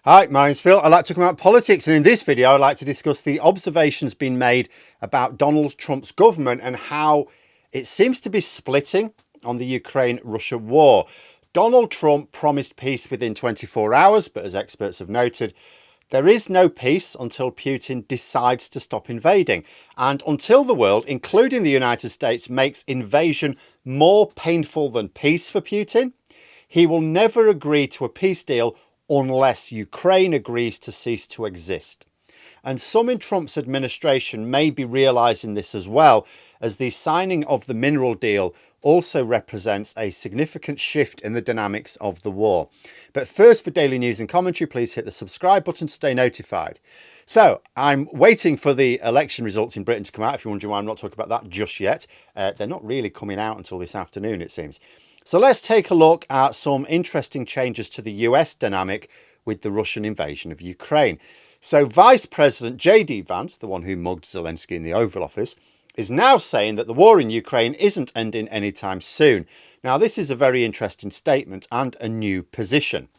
Hi, my name's Phil. I like talking about politics, and in this video I'd like to discuss the observations being made about Donald Trump's government and how it seems to be splitting on the Ukraine-Russia war. Donald Trump promised peace within 24 hours, but as experts have noted, there is no peace until Putin decides to stop invading, and until the world, including the United States, makes invasion more painful than peace for Putin, he will never agree to a peace deal unless Ukraine agrees to cease to exist. And some in Trump's administration may be realising this as well, as the signing of the mineral deal also represents a significant shift in the dynamics of the war. But first, for daily news and commentary, please hit the subscribe button to stay notified. So I'm waiting for the election results in Britain to come out. If you're wondering why I'm not talking about that just yet, they're not really coming out until this afternoon, it seems. So let's take a look at some interesting changes to the US dynamic with the Russian invasion of Ukraine. So Vice President J.D. Vance, the one who mugged Zelensky in the Oval Office, is now saying that the war in Ukraine isn't ending anytime soon. Now, this is a very interesting statement and a new position.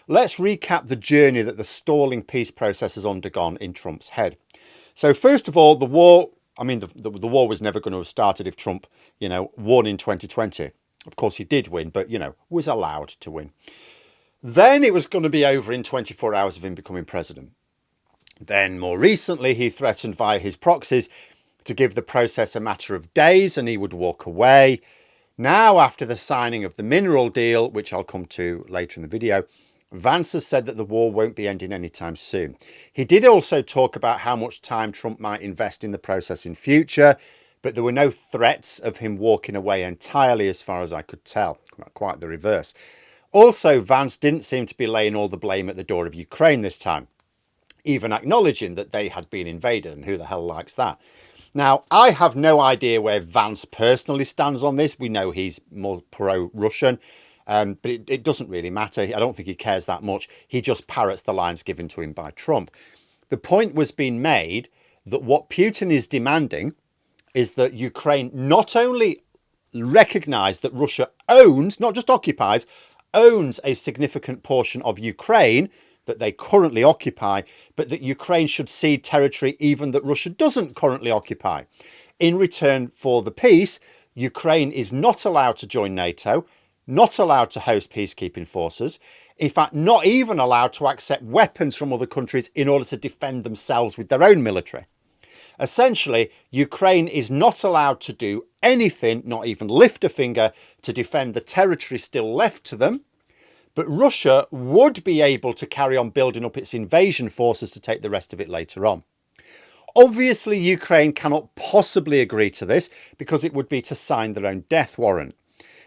Let's recap the journey that the stalling peace process has undergone in Trump's head. So first of all, the war was never going to have started if Trump, won in 2020. Of course, he did win, but, was allowed to win. Then it was going to be over in 24 hours of him becoming president. Then more recently, he threatened via his proxies to give the process a matter of days and he would walk away. Now, after the signing of the mineral deal, which I'll come to later in the video, Vance has said that the war won't be ending anytime soon. He did also talk about how much time Trump might invest in the process in future, but there were no threats of him walking away entirely as far as I could tell. Quite the reverse. Also, Vance didn't seem to be laying all the blame at the door of Ukraine this time, even acknowledging that they had been invaded, and who the hell likes that? Now, I have no idea where Vance personally stands on this. We know he's more pro-Russian, but it doesn't really matter. I don't think he cares that much. He just parrots the lines given to him by Trump. The point was being made that what Putin is demanding is that Ukraine not only recognise that Russia owns, not just occupies, owns a significant portion of Ukraine that they currently occupy, but that Ukraine should cede territory even that Russia doesn't currently occupy. In return for the peace, Ukraine is not allowed to join NATO, not allowed to host peacekeeping forces, in fact, not even allowed to accept weapons from other countries in order to defend themselves with their own military. Essentially, Ukraine is not allowed to do anything, not even lift a finger, to defend the territory still left to them. But Russia would be able to carry on building up its invasion forces to take the rest of it later on. Obviously, Ukraine cannot possibly agree to this because it would be to sign their own death warrant.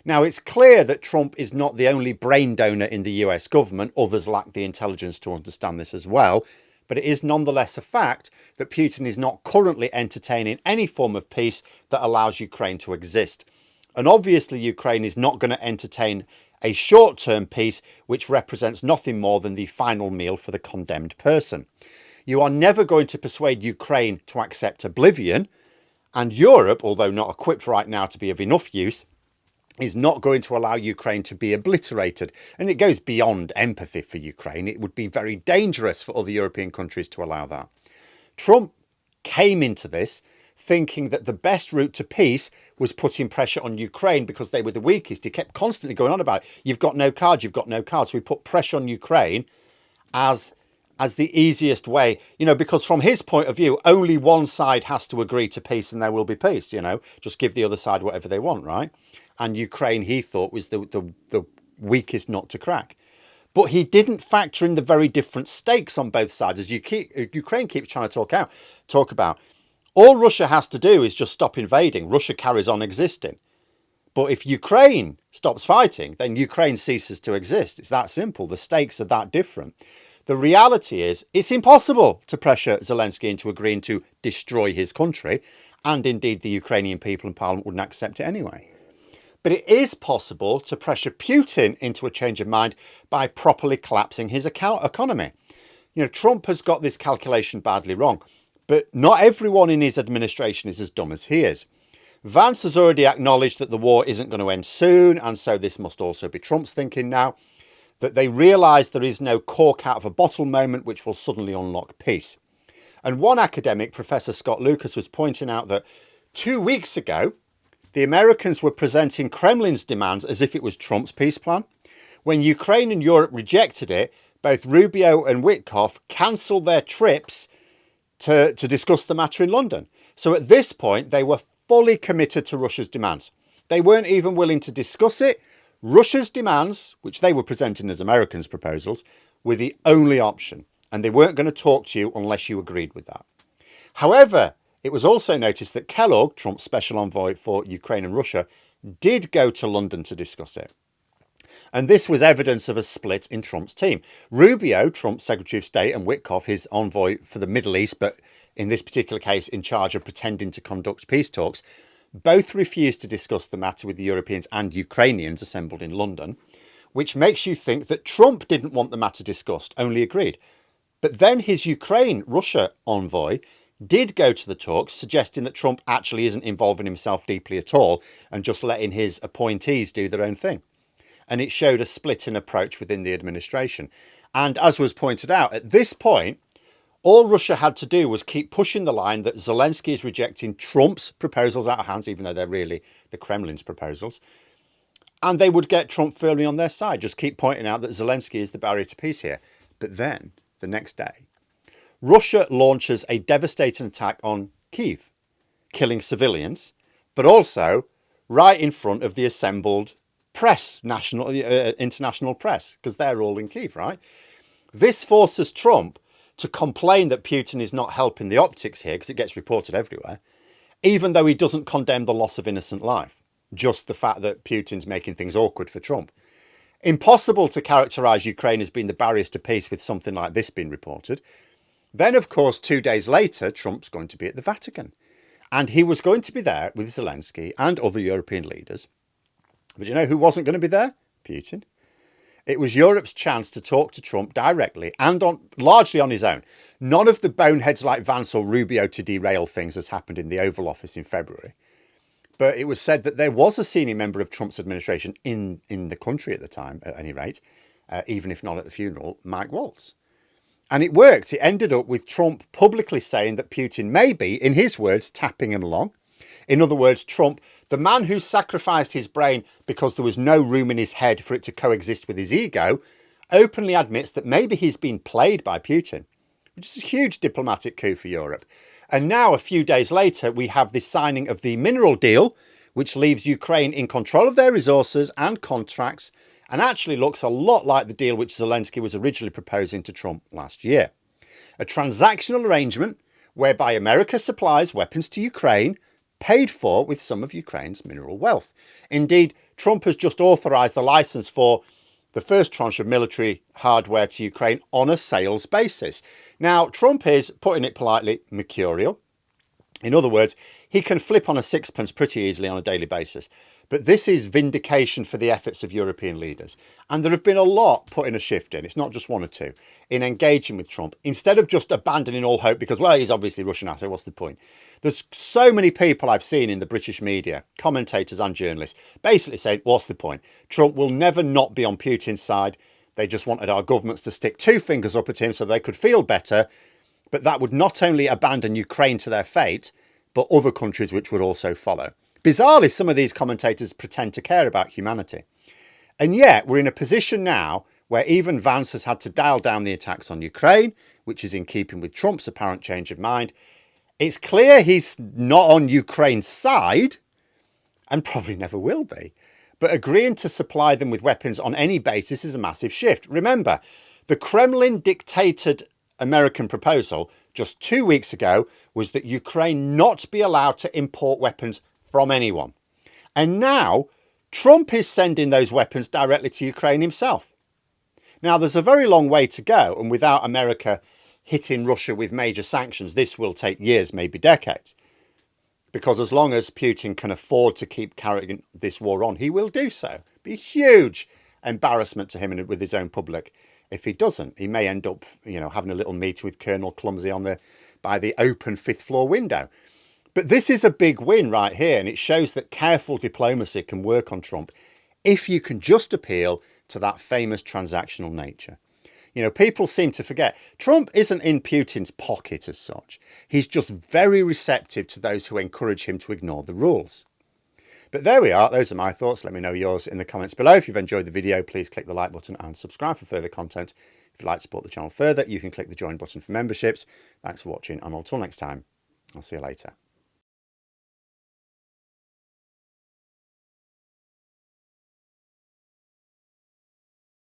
Now, it's clear that Trump is not the only brain donor in the US government. Others lack the intelligence to understand this as well. But it is nonetheless a fact that Putin is not currently entertaining any form of peace that allows Ukraine to exist. And obviously, Ukraine is not going to entertain a short-term peace which represents nothing more than the final meal for the condemned person. You are never going to persuade Ukraine to accept oblivion, and Europe, although not equipped right now to be of enough use, is not going to allow Ukraine to be obliterated. And it goes beyond empathy for Ukraine. It would be very dangerous for other European countries to allow that. Trump came into this thinking that the best route to peace was putting pressure on Ukraine because they were the weakest. He kept constantly going on about it. You've got no cards, you've got no cards. So he put pressure on Ukraine as the easiest way, because from his point of view, only one side has to agree to peace and there will be peace, just give the other side whatever they want, right? And Ukraine, he thought, was the weakest nut to crack. But he didn't factor in the very different stakes on both sides, as Ukraine keeps trying to talk about. All Russia has to do is just stop invading. Russia carries on existing. But if Ukraine stops fighting, then Ukraine ceases to exist. It's that simple. The stakes are that different. The reality is it's impossible to pressure Zelensky into agreeing to destroy his country. And indeed, the Ukrainian people and parliament wouldn't accept it anyway. But it is possible to pressure Putin into a change of mind by properly collapsing his economy. Trump has got this calculation badly wrong, but not everyone in his administration is as dumb as he is. Vance has already acknowledged that the war isn't going to end soon, and so this must also be Trump's thinking now. that they realise there is no cork out of a bottle moment which will suddenly unlock peace. And one academic, Professor Scott Lucas, was pointing out that 2 weeks ago, the Americans were presenting Kremlin's demands as if it was Trump's peace plan. When Ukraine and Europe rejected it, both Rubio and Witkoff cancelled their trips to discuss the matter in London. So at this point, they were fully committed to Russia's demands. They weren't even willing to discuss it. Russia's demands, which they were presenting as Americans' proposals, were the only option. And they weren't going to talk to you unless you agreed with that. However, it was also noticed that Kellogg, Trump's special envoy for Ukraine and Russia, did go to London to discuss it. And this was evidence of a split in Trump's team. Rubio, Trump's Secretary of State, and Witkoff, his envoy for the Middle East, but in this particular case in charge of pretending to conduct peace talks, both refused to discuss the matter with the Europeans and Ukrainians assembled in London, which makes you think that Trump didn't want the matter discussed, only agreed. But then his Ukraine-Russia envoy did go to the talks, suggesting that Trump actually isn't involving himself deeply at all and just letting his appointees do their own thing. And it showed a split in approach within the administration. And as was pointed out, at this point, all Russia had to do was keep pushing the line that Zelensky is rejecting Trump's proposals out of hand, even though they're really the Kremlin's proposals. And they would get Trump firmly on their side. Just keep pointing out that Zelensky is the barrier to peace here. But then, the next day, Russia launches a devastating attack on Kyiv, killing civilians, but also right in front of the assembled press, international press, because they're all in Kyiv, right? This forces Trump to complain that Putin is not helping the optics here, because it gets reported everywhere, even though he doesn't condemn the loss of innocent life, just the fact that Putin's making things awkward for Trump. Impossible to characterise Ukraine as being the barriers to peace with something like this being reported. Then, of course, 2 days later, Trump's going to be at the Vatican. And he was going to be there with Zelensky and other European leaders. But you know who wasn't going to be there? Putin. It was Europe's chance to talk to Trump directly and largely on his own. None of the boneheads like Vance or Rubio to derail things as happened in the Oval Office in February. But it was said that there was a senior member of Trump's administration in the country at the time, at any rate, even if not at the funeral, Mike Waltz. And it worked. It ended up with Trump publicly saying that Putin may be, in his words, tapping him along. In other words, Trump, the man who sacrificed his brain because there was no room in his head for it to coexist with his ego, openly admits that maybe he's been played by Putin, which is a huge diplomatic coup for Europe. And now, a few days later, we have the signing of the mineral deal, which leaves Ukraine in control of their resources and contracts, and actually looks a lot like the deal which Zelensky was originally proposing to Trump last year. A transactional arrangement whereby America supplies weapons to Ukraine, paid for with some of Ukraine's mineral wealth. Indeed, Trump has just authorised the licence for the first tranche of military hardware to Ukraine on a sales basis. Now, Trump is, putting it politely, mercurial. In other words, he can flip on a sixpence pretty easily on a daily basis. But this is vindication for the efforts of European leaders. And there have been a lot put in a shift in, it's not just one or two, in engaging with Trump. Instead of just abandoning all hope because, well, he's obviously Russian asset, what's the point? There's so many people I've seen in the British media, commentators and journalists, basically saying, what's the point? Trump will never not be on Putin's side. They just wanted our governments to stick two fingers up at him so they could feel better. But that would not only abandon Ukraine to their fate, but other countries which would also follow. Bizarrely, some of these commentators pretend to care about humanity. And yet, we're in a position now where even Vance has had to dial down the attacks on Ukraine, which is in keeping with Trump's apparent change of mind. It's clear he's not on Ukraine's side, and probably never will be. But agreeing to supply them with weapons on any basis is a massive shift. Remember, the Kremlin dictated American proposal just 2 weeks ago was that Ukraine not be allowed to import weapons from anyone. And now Trump is sending those weapons directly to Ukraine himself. Now, there's a very long way to go, and without America hitting Russia with major sanctions, this will take years, maybe decades. Because as long as Putin can afford to keep carrying this war on, he will do so. It'll be a huge embarrassment to him and with his own public. If he doesn't, he may end up, having a little meeting with Colonel Clumsy by the open fifth floor window. But this is a big win right here, and it shows that careful diplomacy can work on Trump if you can just appeal to that famous transactional nature. You know, people seem to forget Trump isn't in Putin's pocket as such. He's just very receptive to those who encourage him to ignore the rules. But there we are. Those are my thoughts. Let me know yours in the comments below. If you've enjoyed the video, please click the like button and subscribe for further content. If you'd like to support the channel further, you can click the join button for memberships. Thanks for watching, and until next time, I'll see you later.